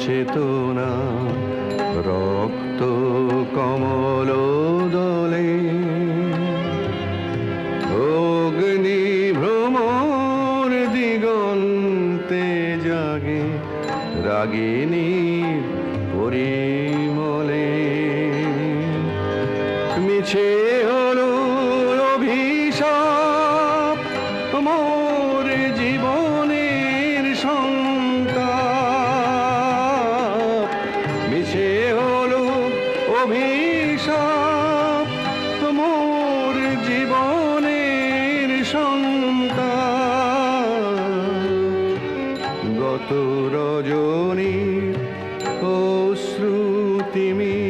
চেতনা রক্ত কমল দলে অগ্নি ভ্রমর দিগন্তে জাগে রাগিনী পরিমলে মিছে হলো অভিশাপ মোর জীবনের সন্তাপ মিছে হলো অভিশাপ মোর জীবনের সন্তাপ গত রজনী অশ্রু তিমি